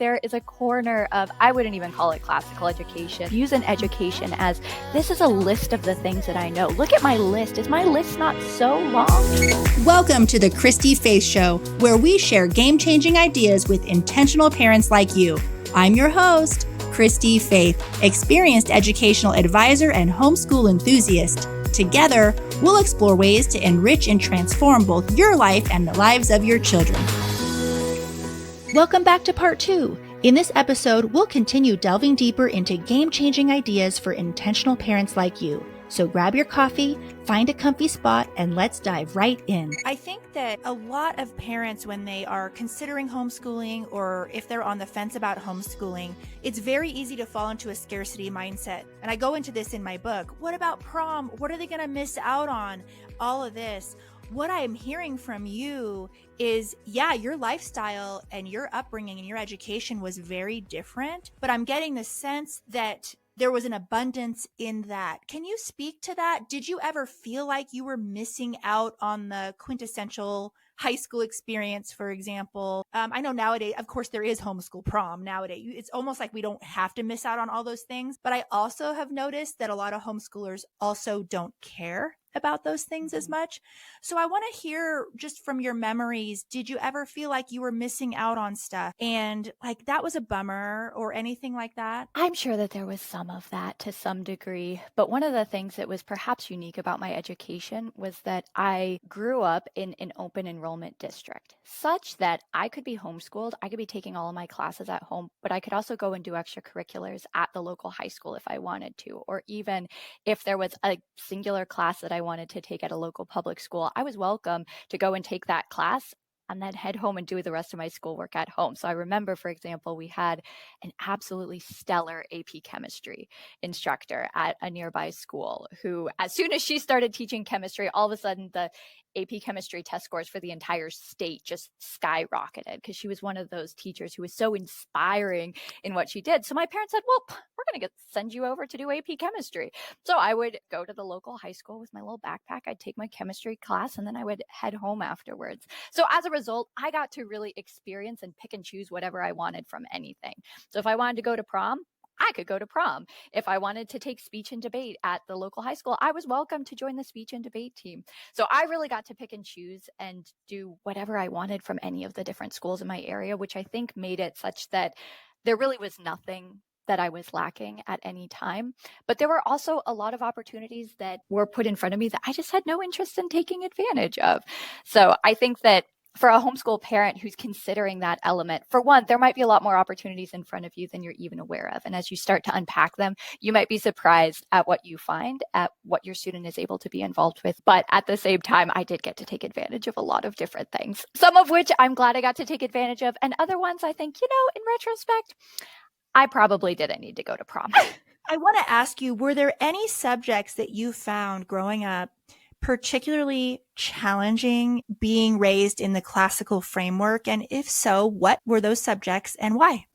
there is a corner of, I wouldn't even call it classical education. Use an education as, this is a list of the things that I know. Look at my list. Is my list not so long? Welcome to the Christy Faith Show, where we share game-changing ideas with intentional parents like you. I'm your host, Christy Faith, experienced educational advisor and homeschool enthusiast. Together, we'll explore ways to enrich and transform both your life and the lives of your children. Welcome back to part 2. In this episode, we'll continue delving deeper into game-changing ideas for intentional parents like you. So grab your coffee, find a comfy spot, and let's dive right in. I think that a lot of parents, when they are considering homeschooling or if they're on the fence about homeschooling, it's very easy to fall into a scarcity mindset. And I go into this in my book. What about prom? What are they going to miss out on? All of this. What I'm hearing from you is, yeah, your lifestyle and your upbringing and your education was very different, but I'm getting the sense that there was an abundance in that. Can you speak to that? Did you ever feel like you were missing out on the quintessential high school experience, for example? I know nowadays, of course, there is homeschool prom nowadays. It's almost like we don't have to miss out on all those things. But I also have noticed that a lot of homeschoolers also don't care about those things as much. So I want to hear just from your memories, did you ever feel like you were missing out on stuff and like that was a bummer or anything like that? I'm sure that there was some of that to some degree, but one of the things that was perhaps unique about my education was that I grew up in an open enrollment district, such that I could be homeschooled, I could be taking all of my classes at home, but I could also go and do extracurriculars at the local high school if I wanted to, or even if there was a singular class that I wanted to take at a local public school, I was welcome to go and take that class and then head home and do the rest of my schoolwork at home. So I remember, for example, we had an absolutely stellar AP chemistry instructor at a nearby school who, as soon as she started teaching chemistry, all of a sudden the AP chemistry test scores for the entire state just skyrocketed because she was one of those teachers who was so inspiring in what she did. So my parents said, well, we're going to send you over to do AP chemistry. So I would go to the local high school with my little backpack. I'd take my chemistry class and then I would head home afterwards. So as a result, I got to really experience and pick and choose whatever I wanted from anything. So if I wanted to go to prom, I could go to prom. If I wanted to take speech and debate at the local high school, I was welcome to join the speech and debate team. So I really got to pick and choose and do whatever I wanted from any of the different schools in my area, which I think made it such that there really was nothing that I was lacking at any time. But there were also a lot of opportunities that were put in front of me that I just had no interest in taking advantage of. So I think that for a homeschool parent who's considering that element, for one, there might be a lot more opportunities in front of you than you're even aware of. And as you start to unpack them, you might be surprised at what you find, at what your student is able to be involved with. But at the same time, I did get to take advantage of a lot of different things, some of which I'm glad I got to take advantage of. And other ones I think, in retrospect, I probably didn't need to go to prom. I want to ask you, were there any subjects that you found growing up particularly challenging being raised in the classical framework? And if so, what were those subjects and why?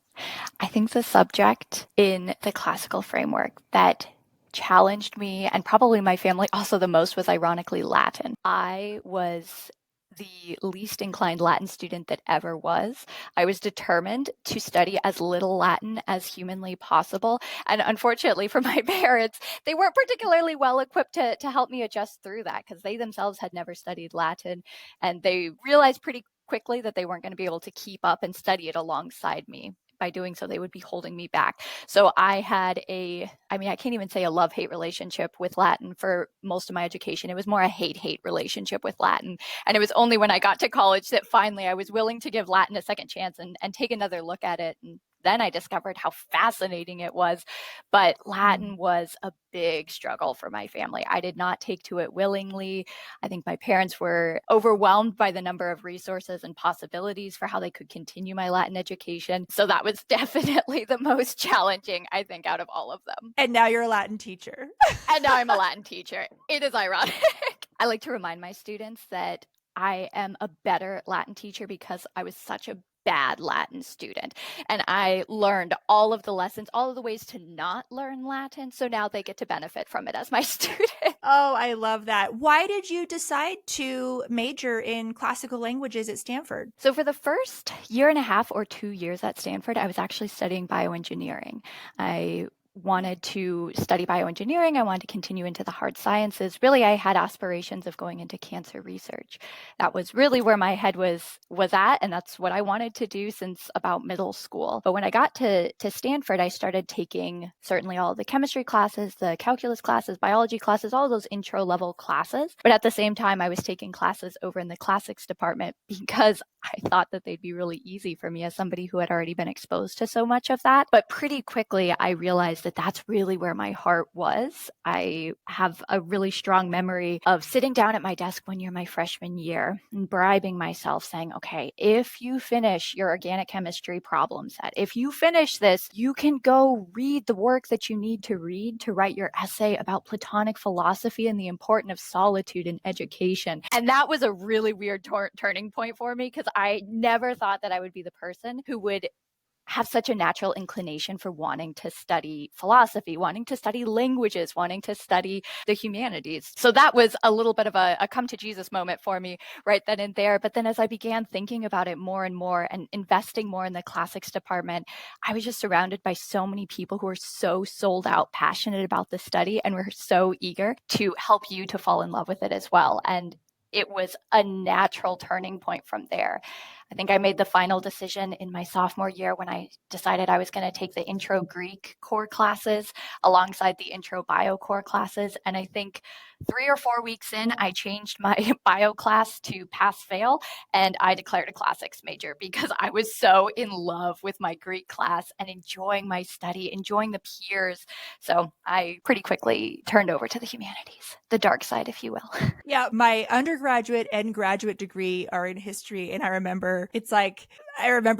I think the subject in the classical framework that challenged me and probably my family also the most was ironically Latin. I was the least inclined Latin student that ever was. I was determined to study as little Latin as humanly possible. And unfortunately for my parents, they weren't particularly well equipped to help me adjust through that because they themselves had never studied Latin. And they realized pretty quickly that they weren't going to be able to keep up and study it alongside me. By doing so, they would be holding me back. So I had I can't even say a love-hate relationship with Latin for most of my education. It was more a hate-hate relationship with Latin. And it was only when I got to college that finally I was willing to give Latin a second chance and take another look at it. And then I discovered how fascinating it was. But Latin was a big struggle for my family. I did not take to it willingly. I think my parents were overwhelmed by the number of resources and possibilities for how they could continue my Latin education. So that was definitely the most challenging, I think, out of all of them. And now you're a Latin teacher. And now I'm a Latin teacher. It is ironic. I like to remind my students that I am a better Latin teacher because I was such a bad Latin student. And I learned all of the lessons, all of the ways to not learn Latin. So now they get to benefit from it as my student. Oh, I love that. Why did you decide to major in classical languages at Stanford? So for the first year and a half or 2 years at Stanford, I was actually studying bioengineering. I wanted to study bioengineering. I wanted to continue into the hard sciences. Really, I had aspirations of going into cancer research. That was really where my head was at, and that's what I wanted to do since about middle school. But when I got to Stanford, I started taking certainly all the chemistry classes, the calculus classes, biology classes, all those intro level classes. But at the same time, I was taking classes over in the classics department because I thought that they'd be really easy for me as somebody who had already been exposed to so much of that. But pretty quickly, I realized that that's really where my heart was. I have a really strong memory of sitting down at my desk one year, my freshman year, and bribing myself saying, okay, if you finish your organic chemistry problem set, if you finish this, you can go read the work that you need to read to write your essay about Platonic philosophy and the importance of solitude in education. And that was a really weird turning point for me because I never thought that I would be the person who would have such a natural inclination for wanting to study philosophy, wanting to study languages, wanting to study the humanities. So that was a little bit of a come to Jesus moment for me right then and there. But then as I began thinking about it more and more and investing more in the classics department, I was just surrounded by so many people who are so sold out, passionate about the study, and were so eager to help you to fall in love with it as well. And it was a natural turning point from there. I think I made the final decision in my sophomore year when I decided I was going to take the intro Greek core classes alongside the intro bio core classes. And I think 3 or 4 weeks in, I changed my bio class to pass fail and I declared a classics major because I was so in love with my Greek class and enjoying my study, enjoying the peers. So I pretty quickly turned over to the humanities, the dark side, if you will. Yeah, my undergraduate and graduate degree are in history. And I remember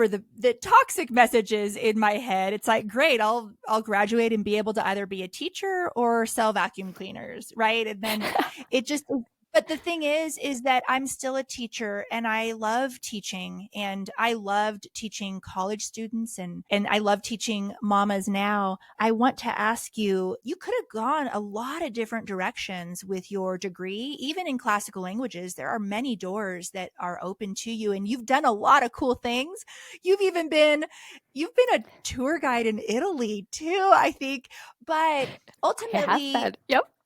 the toxic messages in my head. It's like, great, I'll graduate and be able to either be a teacher or sell vacuum cleaners, right? And then it just but the thing is that I'm still a teacher and I love teaching, and I loved teaching college students and I love teaching mamas now. I want to ask you, you could have gone a lot of different directions with your degree. Even in classical languages, there are many doors that are open to you, and you've done a lot of cool things. You've been a tour guide in Italy too, I think. But ultimately,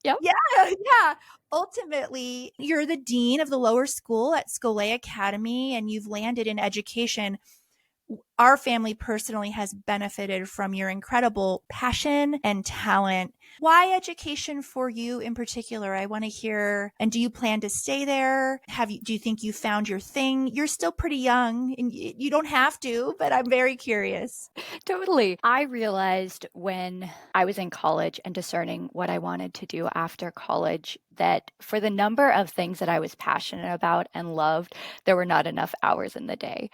Yep. yeah, yeah. Ultimately, you're the dean of the lower school at Schole Academy, and you've landed in education. Our family personally has benefited from your incredible passion and talent. Why education for you in particular? I want to hear. And do you plan to stay there? Do you think you found your thing? You're still pretty young and you don't have to, but I'm very curious. Totally. I realized when I was in college and discerning what I wanted to do after college that for the number of things that I was passionate about and loved, there were not enough hours in the day.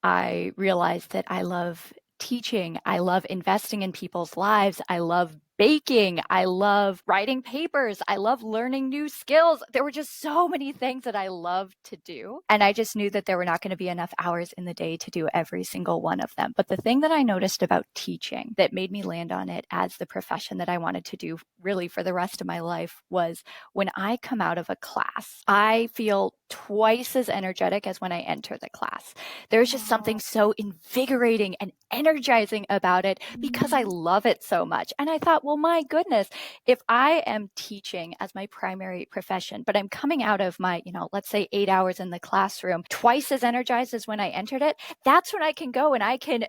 I realized that I love teaching. I love investing in people's lives. I love baking. I love writing papers. I love learning new skills. There were just so many things that I loved to do. And I just knew that there were not going to be enough hours in the day to do every single one of them. But the thing that I noticed about teaching that made me land on it as the profession that I wanted to do really for the rest of my life was when I come out of a class, I feel twice as energetic as when I enter the class. There's just something so invigorating and energizing about it because I love it so much. And I thought, well, my goodness, if I am teaching as my primary profession, but I'm coming out of my, let's say 8 hours in the classroom, twice as energized as when I entered it, that's when I can go and I can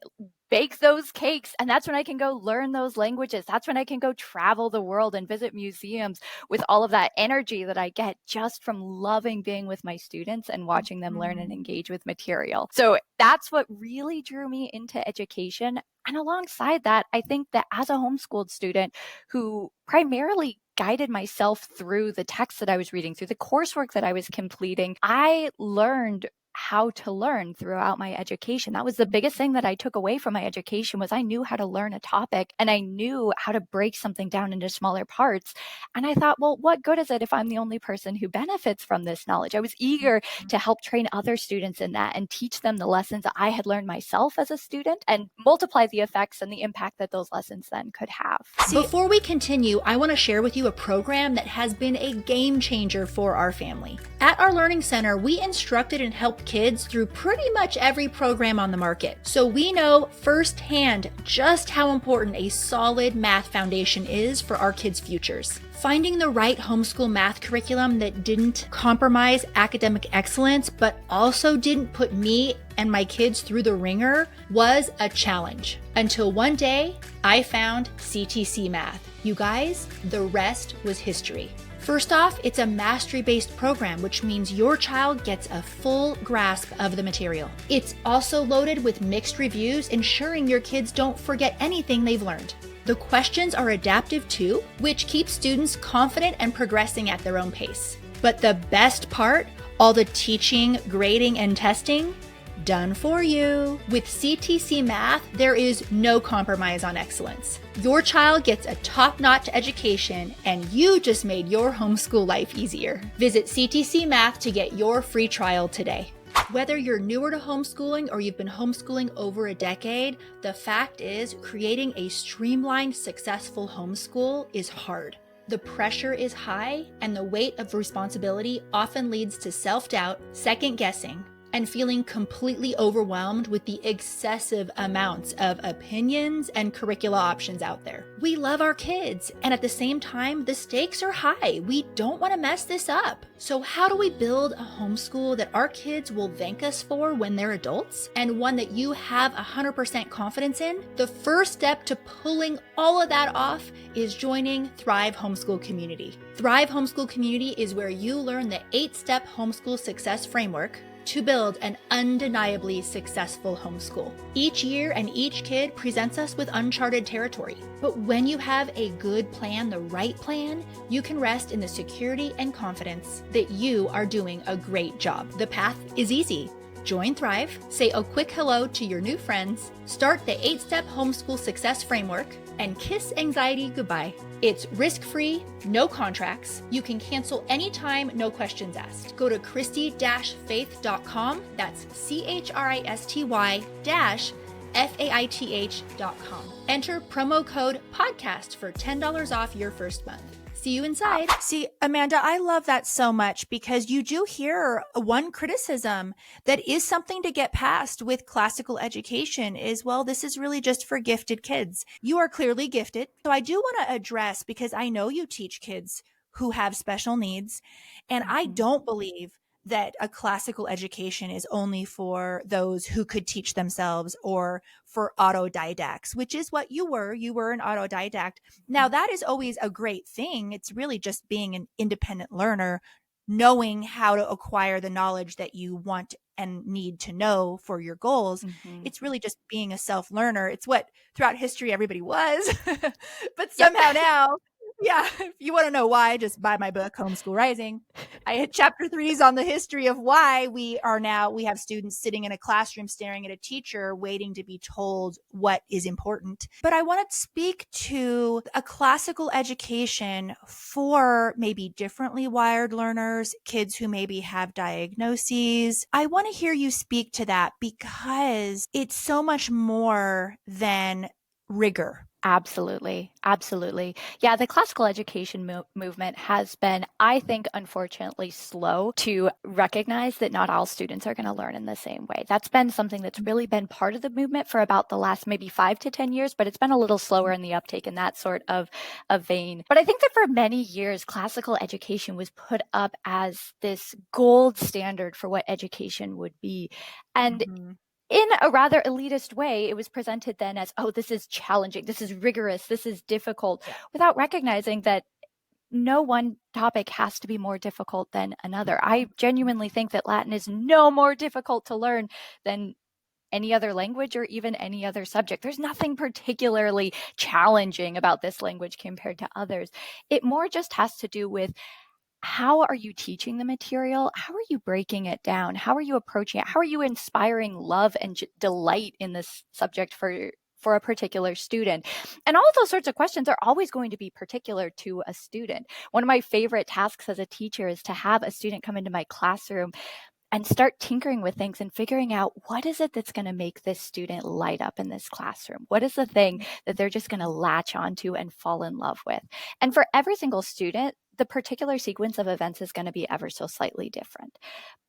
bake those cakes. And that's when I can go learn those languages. That's when I can go travel the world and visit museums with all of that energy that I get just from loving being with my students and watching them learn and engage with material. So that's what really drew me into education. And alongside that, I think that as a homeschooled student who primarily guided myself through the texts that I was reading, through the coursework that I was completing, I learned how to learn throughout my education. That was the biggest thing that I took away from my education was I knew how to learn a topic and I knew how to break something down into smaller parts. And I thought, well, what good is it if I'm the only person who benefits from this knowledge? I was eager to help train other students in that and teach them the lessons that I had learned myself as a student and multiply the effects and the impact that those lessons then could have. Before we continue, I want to share with you a program that has been a game changer for our family. At our Learning Center, we instructed and helped kids through pretty much every program on the market. So we know firsthand just how important a solid math foundation is for our kids' futures. Finding the right homeschool math curriculum that didn't compromise academic excellence, but also didn't put me and my kids through the ringer was a challenge. Until one day, I found CTC Math. You guys, the rest was history. First off, it's a mastery-based program, which means your child gets a full grasp of the material. It's also loaded with mixed reviews, ensuring your kids don't forget anything they've learned. The questions are adaptive too, which keeps students confident and progressing at their own pace. But the best part, all the teaching, grading, and testing, done for you. With CTC Math, there is no compromise on excellence. Your child gets a top-notch education, and you just made your homeschool life easier. Visit CTC Math to get your free trial today. Whether you're newer to homeschooling or you've been homeschooling over a decade, the fact is creating a streamlined, successful homeschool is hard. The pressure is high, and the weight of responsibility often leads to self-doubt, second-guessing, and feeling completely overwhelmed with the excessive amounts of opinions and curricula options out there. We love our kids, and at the same time, the stakes are high. We don't want to mess this up. So how do we build a homeschool that our kids will thank us for when they're adults, and one that you have 100% confidence in? The first step to pulling all of that off is joining Thrive Homeschool Community. Thrive Homeschool Community is where you learn the 8-step homeschool success framework to build an undeniably successful homeschool. Each year and each kid presents us with uncharted territory. But when you have a good plan, the right plan, you can rest in the security and confidence that you are doing a great job. The path is easy. Join Thrive, say a quick hello to your new friends, start the 8-step homeschool success framework, and kiss anxiety goodbye. It's risk-free, no contracts. You can cancel anytime, no questions asked. Go to christy-faith.com. That's CHRISTY-FAITH.com. Enter promo code podcast for $10 off your first month. See you inside. See, Amanda, I love that so much because you do hear one criticism that is something to get past with classical education is, well, this is really just for gifted kids. You are clearly gifted. So I do want to address, because I know you teach kids who have special needs, and I don't believe that a classical education is only for those who could teach themselves or for autodidacts, which is what you were. You were an autodidact. Now, that is always a great thing. It's really just being an independent learner, knowing how to acquire the knowledge that you want and need to know for your goals. It's really just being a self-learner. It's what throughout history everybody was, but somehow now, if you want to know why, just buy my book, Homeschool Rising. I had chapter 3s on the history of why we have students sitting in a classroom staring at a teacher waiting to be told what is important. But I want to speak to a classical education for maybe differently wired learners, kids who maybe have diagnoses. I want to hear you speak to that because it's so much more than rigor. Absolutely. Absolutely. Yeah, the classical education movement has been, I think, unfortunately slow to recognize that not all students are going to learn in the same way. That's been something that's really been part of the movement for about the last maybe 5 to 10 years, but it's been a little slower in the uptake in that sort of vein. But I think that for many years, classical education was put up as this gold standard for what education would be. And in a rather elitist way, it was presented then as, oh, this is challenging, this is rigorous, this is difficult, without recognizing that no one topic has to be more difficult than another. I genuinely think that Latin is no more difficult to learn than any other language or even any other subject. There's nothing particularly challenging about this language compared to others. It more just has to do with how are you teaching the material? How are you breaking it down? How are you approaching it? How are you inspiring love and delight in this subject for a particular student? And all of those sorts of questions are always going to be particular to a student. One of my favorite tasks as a teacher is to have a student come into my classroom and start tinkering with things and figuring out what is it that's going to make this student light up in this classroom? What is the thing that they're just going to latch onto and fall in love with? And for every single student, the particular sequence of events is going to be ever so slightly different.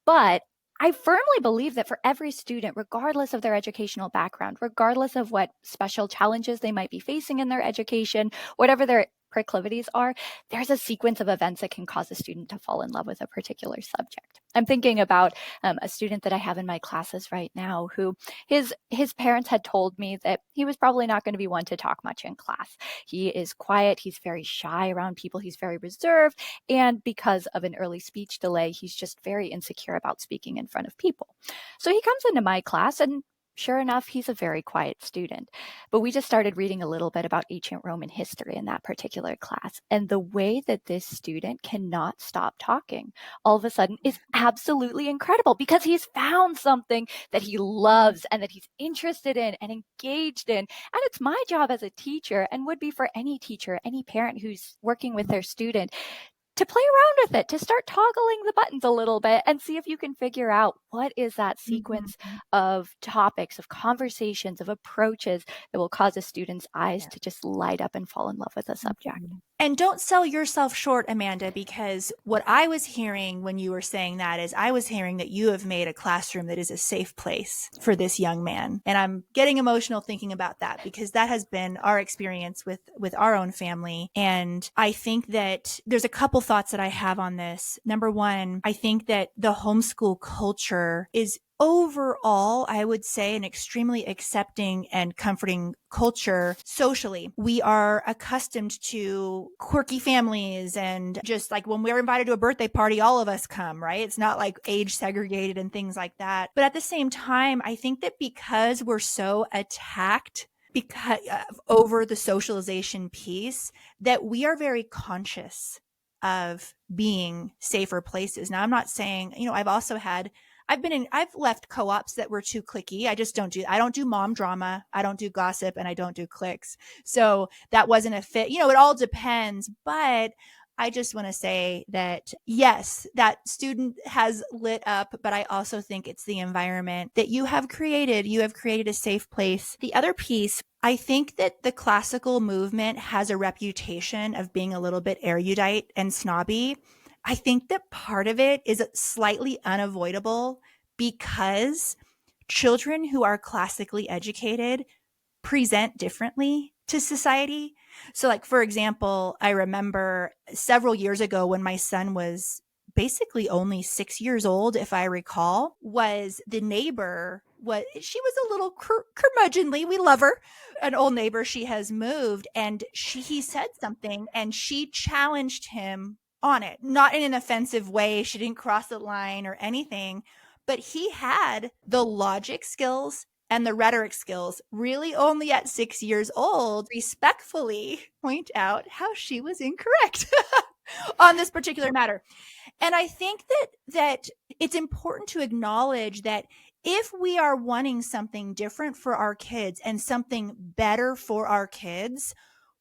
But I firmly believe that for every student, regardless of their educational background, regardless of what special challenges they might be facing in their education, whatever their proclivities are, there's a sequence of events that can cause a student to fall in love with a particular subject. I'm thinking about a student that I have in my classes right now who his parents had told me that he was probably not going to be one to talk much in class. He is quiet, he's very shy around people, he's very reserved, and because of an early speech delay, he's just very insecure about speaking in front of people. So he comes into my class, and sure enough, he's a very quiet student. But we just started reading a little bit about ancient Roman history in that particular class. And the way that this student cannot stop talking all of a sudden is absolutely incredible, because he's found something that he loves and that he's interested in and engaged in. And it's my job as a teacher, and would be for any teacher, any parent who's working with their student, to play around with it, to start toggling the buttons a little bit and see if you can figure out what is that sequence of topics, of conversations, of approaches that will cause a student's eyes to just light up and fall in love with a subject. And don't sell yourself short, Amanda, because what I was hearing when you were saying that is I was hearing that you have made a classroom that is a safe place for this young man. And I'm getting emotional thinking about that, because that has been our experience with our own family. And I think that there's a couple thoughts that I have on this. Number one, I think that the homeschool culture is overall, I would say, an extremely accepting and comforting culture socially. We are accustomed to quirky families, and just like when we're invited to a birthday party, all of us come, right? It's not like age segregated and things like that. But at the same time, I think that because we're so attacked because over the socialization piece, that we are very conscious of being safer places. Now, I'm not saying, I've left co-ops that were too cliquey. I don't do mom drama. I don't do gossip, and I don't do cliques. So that wasn't a fit. It all depends. But I just want to say that, yes, that student has lit up, but I also think it's the environment that you have created. You have created a safe place. The other piece, I think that the classical movement has a reputation of being a little bit erudite and snobby. I think that part of it is slightly unavoidable because children who are classically educated present differently to society. So, like, for example, I remember several years ago when my son was basically only 6 years old, if I recall, was the neighbor. She was a little curmudgeonly. We love her. An old neighbor. She has moved, and he said something, and she challenged him on it, not in an offensive way. She didn't cross the line or anything, but he had the logic skills and the rhetoric skills really only at 6 years old, respectfully point out how she was incorrect on this particular matter. And I think that it's important to acknowledge that if we are wanting something different for our kids and something better for our kids,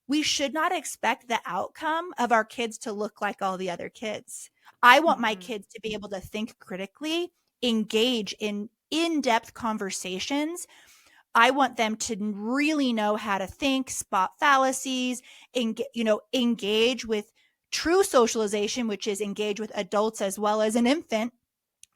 we should not expect the outcome of our kids to look like all the other kids. I want my kids to be able to think critically, engage in in-depth conversations. I want them to really know how to think, spot fallacies, engage with true socialization, which is engage with adults as well as an infant,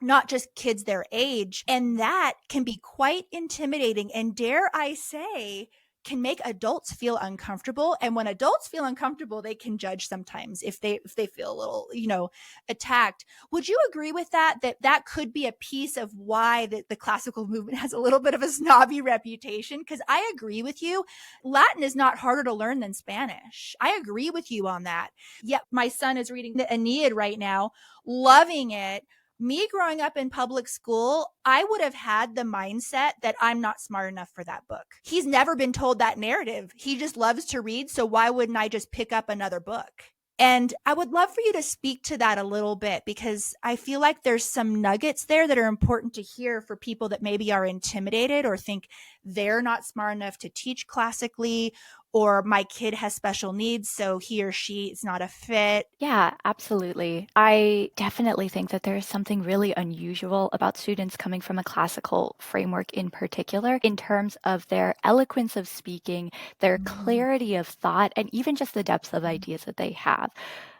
not just kids their age. And that can be quite intimidating, and dare I say, can make adults feel uncomfortable. And when adults feel uncomfortable, they can judge sometimes if they feel a little, attacked. Would you agree with that could be a piece of why the classical movement has a little bit of a snobby reputation? Because I agree with you. Latin is not harder to learn than Spanish. I agree with you on that. Yeah, my son is reading the Aeneid right now, loving it. Me growing up in public school, I would have had the mindset that I'm not smart enough for that book. He's never been told that narrative. He just loves to read. So why wouldn't I just pick up another book? And I would love for you to speak to that a little bit, because I feel like there's some nuggets there that are important to hear for people that maybe are intimidated or think they're not smart enough to teach classically, or my kid has special needs, so he or she is not a fit. Yeah, absolutely. I definitely think that there is something really unusual about students coming from a classical framework in particular, in terms of their eloquence of speaking, their Mm, clarity of thought, and even just the depth of ideas that they have.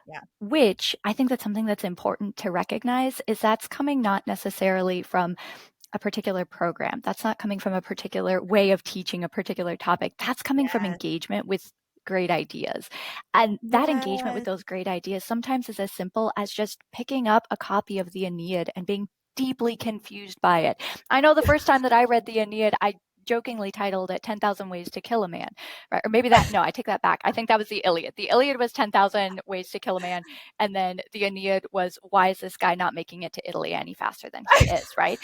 yeah. Which I think that's something that's important to recognize, is that's coming not necessarily from a particular program. That's not coming from a particular way of teaching a particular topic. That's coming from Yes. engagement with great ideas. And that engagement with Yes. those great ideas sometimes is as simple as just picking up a copy of the Aeneid and being deeply confused by it. I know the first time that I read the Aeneid, I jokingly titled it 10,000 Ways to Kill a Man, right? Or maybe that, no, I take that back. I think that was the Iliad. The Iliad was 10,000 Ways to Kill a Man. And then the Aeneid was, why is this guy not making it to Italy any faster than he is, right?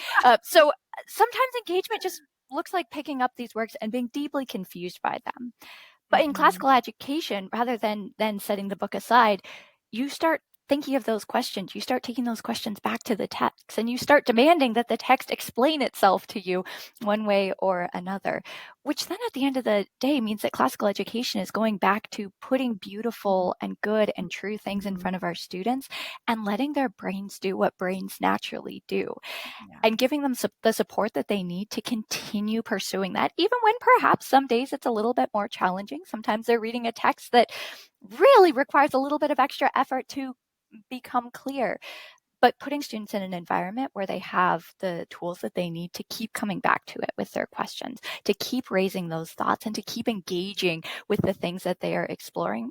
So sometimes engagement just looks like picking up these works and being deeply confused by them. But in Mhm. classical education, rather than setting the book aside, you start thinking of those questions. You start taking those questions back to the text, and you start demanding that the text explain itself to you one way or another, which then at the end of the day means that classical education is going back to putting beautiful and good and true things in Mhm. front of our students and letting their brains do what brains naturally do, Yeah. and giving them the support that they need to continue pursuing that, even when perhaps some days it's a little bit more challenging. Sometimes they're reading a text that really requires a little bit of extra effort to become clear. But putting students in an environment where they have the tools that they need to keep coming back to it with their questions, to keep raising those thoughts, and to keep engaging with the things that they are exploring,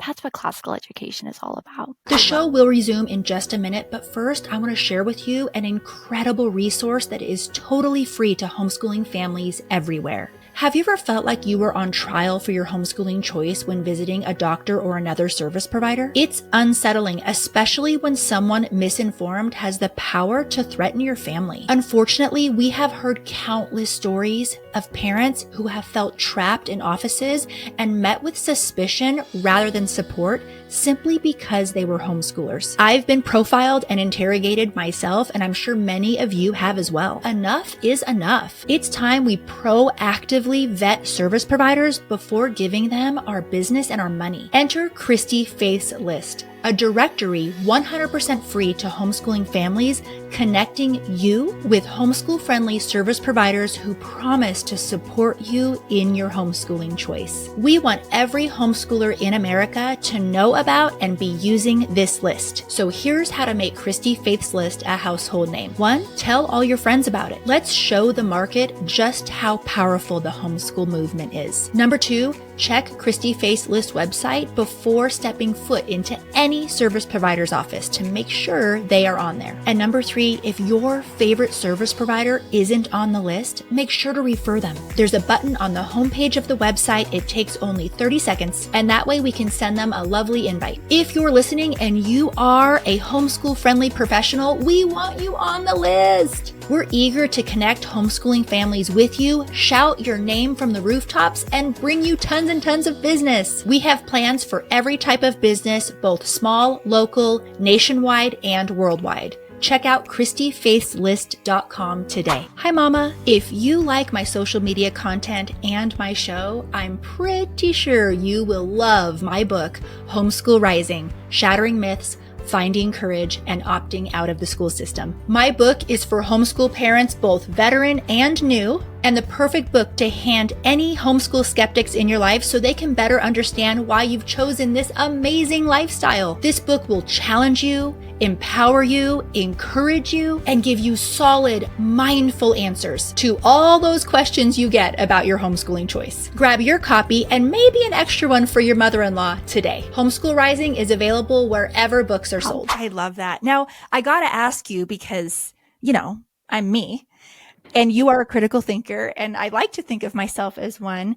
that's what classical education is all about. The show will resume in just a minute, but first I want to share with you an incredible resource that is totally free to homeschooling families everywhere. Have you ever felt like you were on trial for your homeschooling choice when visiting a doctor or another service provider? It's unsettling, especially when someone misinformed has the power to threaten your family. Unfortunately, we have heard countless stories of parents who have felt trapped in offices and met with suspicion rather than support simply because they were homeschoolers. I've been profiled and interrogated myself, and I'm sure many of you have as well. Enough is enough. It's time we proactively vet service providers before giving them our business and our money. Enter Christy Faith's list, a directory 100% free to homeschooling families, connecting you with homeschool-friendly service providers who promise to support you in your homeschooling choice. We want every homeschooler in America to know about and be using this list. So here's how to make Christy Faith's list a household name. 1, tell all your friends about it. Let's show the market just how powerful the homeschool movement is. Number 2, check Christy Faith's list website before stepping foot into any service provider's office to make sure they are on there. And number 3, if your favorite service provider isn't on the list, make sure to refer them. There's a button on the homepage of the website. It takes only 30 seconds, and that way we can send them a lovely invite. If you're listening and you are a homeschool-friendly professional, we want you on the list. We're eager to connect homeschooling families with you, shout your name from the rooftops, and bring you tons and tons of business. We have plans for every type of business, both small, local, nationwide, and worldwide. Check out ChristyFaithsList.com today. Hi, Mama. If you like my social media content and my show, I'm pretty sure you will love my book, Homeschool Rising, Shattering Myths, Finding Courage, and Opting Out of the School System. My book is for homeschool parents, both veteran and new, and the perfect book to hand any homeschool skeptics in your life so they can better understand why you've chosen this amazing lifestyle. This book will challenge you, empower you, encourage you, and give you solid, mindful answers to all those questions you get about your homeschooling choice. Grab your copy and maybe an extra one for your mother-in-law today. Homeschool Rising is available wherever books are sold. I love that. Now, I got to ask you because, I'm me and you are a critical thinker, and I like to think of myself as one.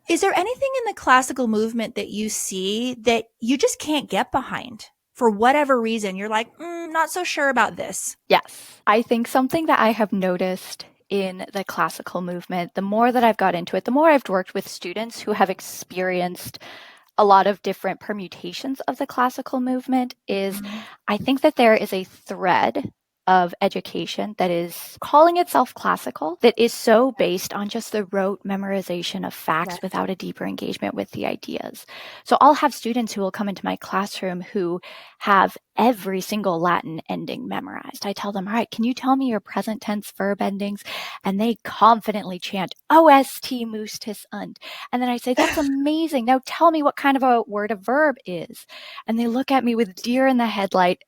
Is there anything in the classical movement that you see that you just can't get behind? For whatever reason, you're like, not so sure about this. Yes, I think something that I have noticed in the classical movement, the more that I've got into it, the more I've worked with students who have experienced a lot of different permutations of the classical movement is I think that there is a thread of education that is calling itself classical, that is so based on just the rote memorization of facts without a deeper engagement with the ideas. So I'll have students who will come into my classroom who have every single Latin ending memorized. I tell them, all right, can you tell me your present tense verb endings? And they confidently chant, OST mustis und. And then I say, that's amazing. Now tell me what kind of a word a verb is. And they look at me with deer in the headlight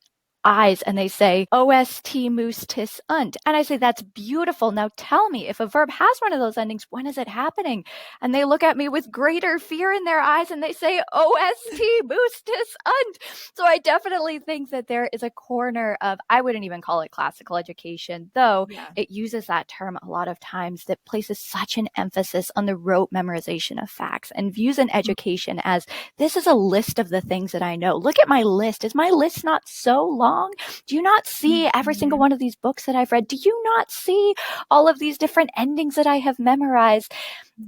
eyes and they say, OST mustis und. And I say, that's beautiful. Now tell me, if a verb has one of those endings, when is it happening? And they look at me with greater fear in their eyes and they say, OST mustis und. So I definitely think that there is a corner of, I wouldn't even call it classical education, though it uses that term a lot of times, that places such an emphasis on the rote memorization of facts and views an education as, this is a list of the things that I know. Look at my list. Is my list not so long? Do you not see every single one of these books that I've read? Do you not see all of these different endings that I have memorized?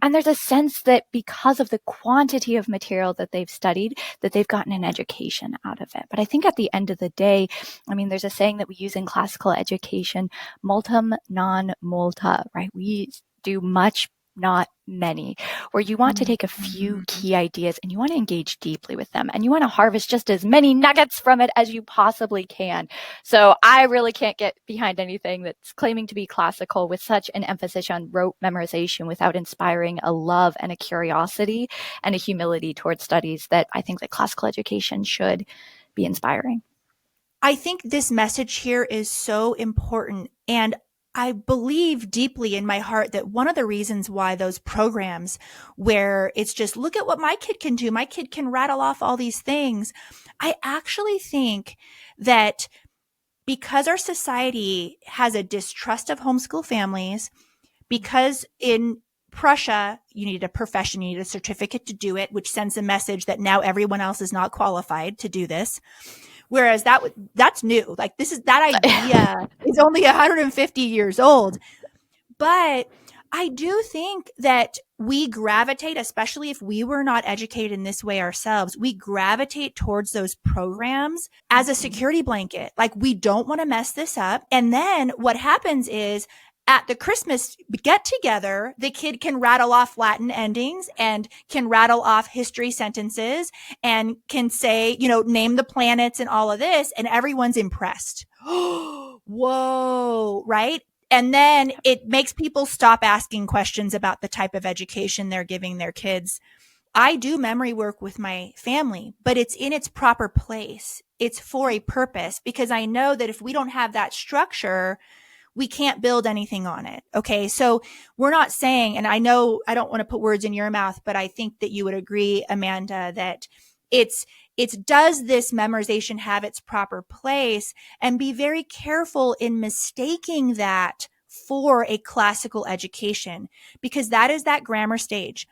And there's a sense that because of the quantity of material that they've studied, that they've gotten an education out of it. But I think at the end of the day, I mean, there's a saying that we use in classical education, multum non multa, right? We do much, not many, where you want to take a few key ideas and you want to engage deeply with them and you want to harvest just as many nuggets from it as you possibly can. So I really can't get behind anything that's claiming to be classical with such an emphasis on rote memorization without inspiring a love and a curiosity and a humility towards studies that I think that classical education should be inspiring. I think this message here is so important. And I believe deeply in my heart that one of the reasons why those programs where it's just, look at what my kid can do, my kid can rattle off all these things. I actually think that because our society has a distrust of homeschool families, because in Prussia, you need a profession, you need a certificate to do it, which sends a message that now everyone else is not qualified to do this. Whereas that's new. Like that idea is only 150 years old. But I do think that we gravitate, especially if we were not educated in this way ourselves, we gravitate towards those programs as a security blanket. Like, we don't want to mess this up. And then what happens is, at the Christmas get together, the kid can rattle off Latin endings and can rattle off history sentences and can say, name the planets and all of this. And everyone's impressed. Whoa. Right. And then it makes people stop asking questions about the type of education they're giving their kids. I do memory work with my family, but it's in its proper place. It's for a purpose, because I know that if we don't have that structure, we can't build anything on it. Okay. So we're not saying, and I know I don't want to put words in your mouth, but I think that you would agree, Amanda, that it's does this memorization have its proper place, and be very careful in mistaking that for a classical education, because that is that grammar stage.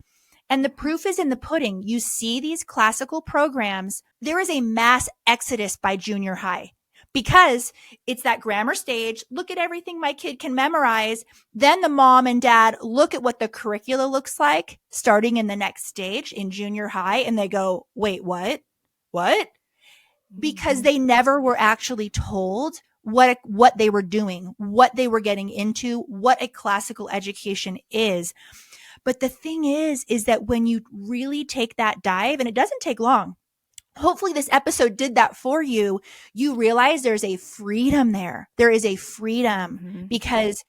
And the proof is in the pudding. You see these classical programs, there is a mass exodus by junior high, because it's that grammar stage. Look at everything my kid can memorize. Then the mom and dad look at what the curricula looks like starting in the next stage in junior high, and they go, wait, what? Because they never were actually told what they were doing, what they were getting into, what a classical education is. But the thing is that when you really take that dive, and it doesn't take long, hopefully this episode did that for you, you realize there's a freedom there. There is a freedom because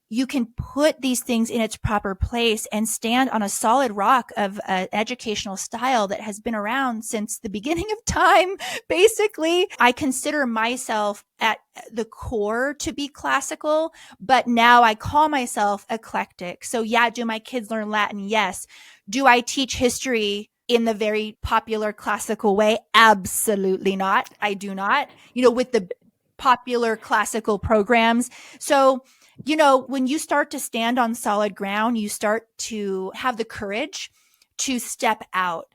you can put these things in its proper place and stand on a solid rock of an educational style that has been around since the beginning of time. Basically, I consider myself at the core to be classical, but now I call myself eclectic. So yeah, do my kids learn Latin? Yes. Do I teach history in the very popular classical way? Absolutely not. I do not, with the popular classical programs. So, when you start to stand on solid ground, you start to have the courage to step out.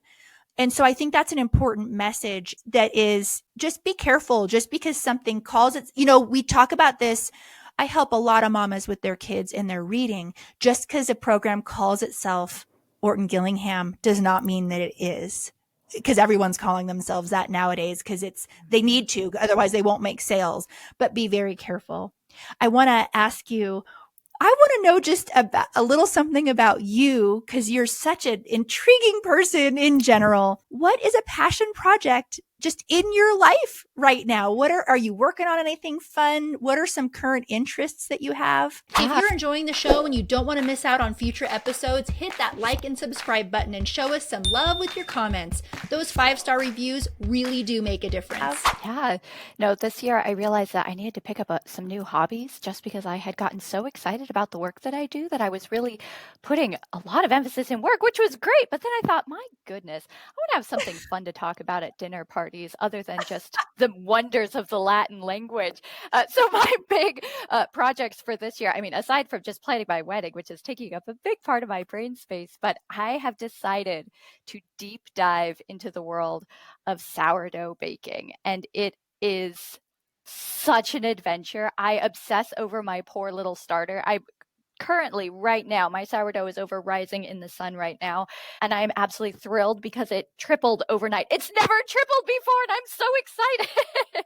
And so I think that's an important message, that is, just be careful. Just because something calls it, we talk about this. I help a lot of mamas with their kids and their reading. Just because a program calls itself Orton Gillingham does not mean that it is. because everyone's calling themselves that nowadays because they need to, otherwise they won't make sales, but be very careful. I want to ask you, I want to know just about a little something about you because you're such an intriguing person in general. What is a passion project just in your life right now? What are you working on anything fun? What are some current interests that you have? If you're enjoying the show and you don't want to miss out on future episodes, hit that like and subscribe button and show us some love with your comments. Those 5-star reviews really do make a difference. Yeah. No, this year I realized that I needed to pick up some new hobbies just because I had gotten so excited about the work that I do that I was really putting a lot of emphasis in work, which was great. But then I thought, my goodness, I want to have something fun to talk about at dinner parties other than just the wonders of the Latin language. So my big projects for this year, I mean, aside from just planning my wedding, which is taking up a big part of my brain space, but I have decided to deep dive into the world of sourdough baking. And it is such an adventure. I obsess over my poor little starter. I currently, right now, my sourdough is over rising in the sun right now, and I'm absolutely thrilled because it tripled overnight. It's never tripled before, and I'm so excited.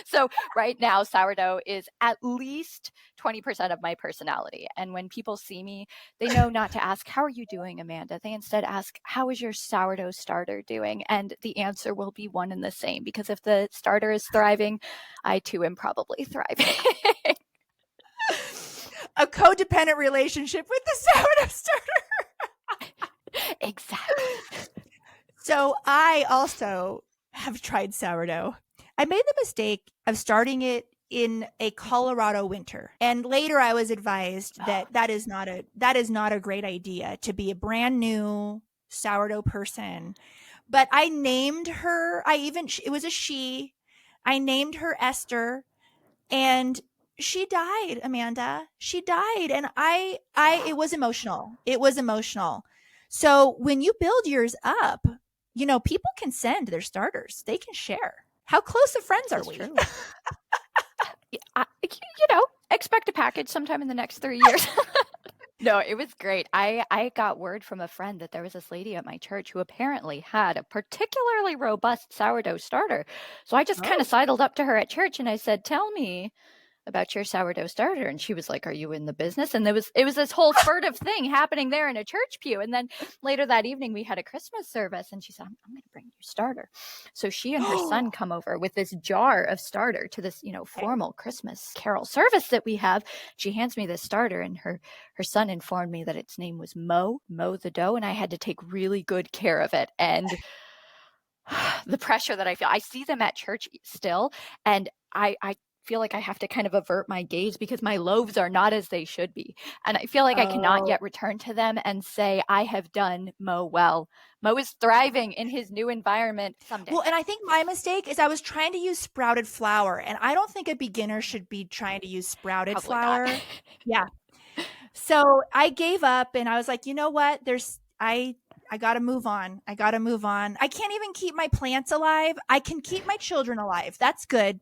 So right now, sourdough is at least 20% of my personality. And when people see me, they know not to ask, how are you doing, Amanda? They instead ask, how is your sourdough starter doing? And the answer will be one and the same, because if the starter is thriving, I too am probably thriving. A codependent relationship with the sourdough starter. Exactly. So I also have tried sourdough. I made the mistake of starting it in a Colorado winter. And later I was advised that that is not a great idea to be a brand new sourdough person. But I named her, it was a she. I named her Esther, and she died, Amanda. She died. And it was emotional. It was emotional. So when you build yours up, people can send their starters. They can share. How close of friends are we? True. Expect a package sometime in the next 3 years. No, it was great. I got word from a friend that there was this lady at my church who apparently had a particularly robust sourdough starter. So I just kind of sidled up to her at church and I said, tell me about your sourdough starter. And she was like, are you in the business? And it was this whole furtive thing happening there in a church pew. And then later that evening we had a Christmas service and she said, I'm going to bring you starter. So she and her son come over with this jar of starter to this, formal Christmas carol service that we have. She hands me this starter and her son informed me that its name was Mo the dough. And I had to take really good care of it. And the pressure that I feel, I see them at church still. And I feel like I have to kind of avert my gaze because my loaves are not as they should be. And I feel like I cannot yet return to them and say, I have done Mo well. Mo is thriving in his new environment someday. Well, and I think my mistake is I was trying to use sprouted flour, and I don't think a beginner should be trying to use sprouted flour. Yeah. So I gave up and I was like, you know what? I got to move on. I can't even keep my plants alive. I can keep my children alive. That's good.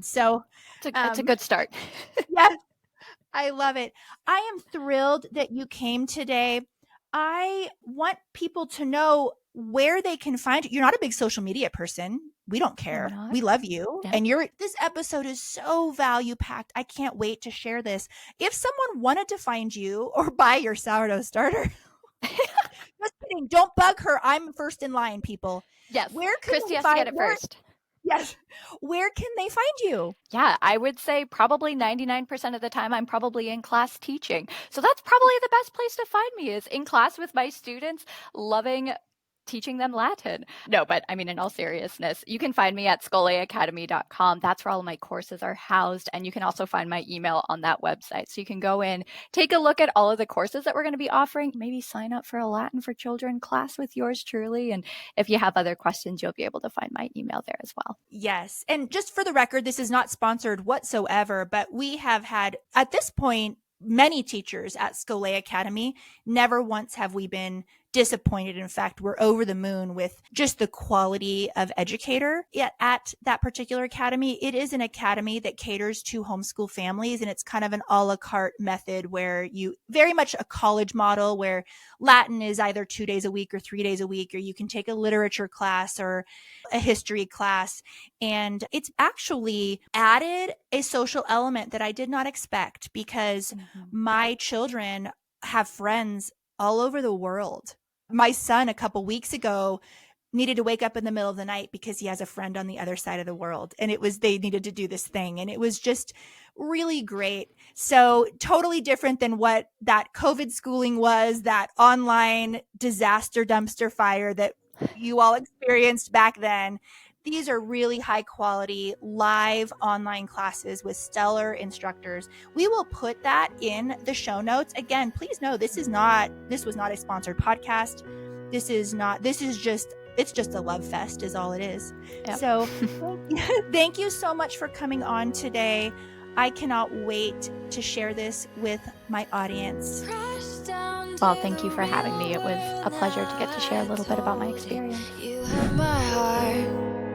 So it's a good start. Yeah, I love it. I am thrilled that you came today. I want people to know where they can find you. You're not a big social media person. We don't care. We love you. Yeah. And this episode is so value packed. I can't wait to share this. If someone wanted to find you or buy your sourdough starter, just kidding. Don't bug her. I'm first in line, people. Yes. Christy has to get it first. Yes. Where can they find you? Yeah, I would say probably 99% of the time I'm probably in class teaching. So that's probably the best place to find me, is in class with my students, loving teaching them Latin. No, but I mean, in all seriousness, you can find me at scholeacademy.com. That's where all of my courses are housed. And you can also find my email on that website. So you can go in, take a look at all of the courses that we're going to be offering, maybe sign up for a Latin for Children class with yours truly. And if you have other questions, you'll be able to find my email there as well. Yes. And just for the record, this is not sponsored whatsoever, but we have had, at this point, many teachers at Schole Academy. Never once have we been disappointed. In fact, we're over the moon with just the quality of educator at that particular academy. It is an academy that caters to homeschool families, and it's kind of an a la carte method where you very much a college model where Latin is either 2 days a week or 3 days a week, or you can take a literature class or a history class. And it's actually added a social element that I did not expect, because my children have friends all over the world. My son a couple weeks ago needed to wake up in the middle of the night because he has a friend on the other side of the world. And they needed to do this thing. And it was just really great. So totally different than what that COVID schooling was, that online disaster dumpster fire that you all experienced back then. These are really high quality live online classes with stellar instructors. We will put that in the show notes. Again, please know this was not a sponsored podcast. It's just a love fest is all it is. Yep. So thank you so much for coming on today. I cannot wait to share this with my audience. Well, thank you for having me. It was a pleasure to get to share a little bit about my experience. You have my heart.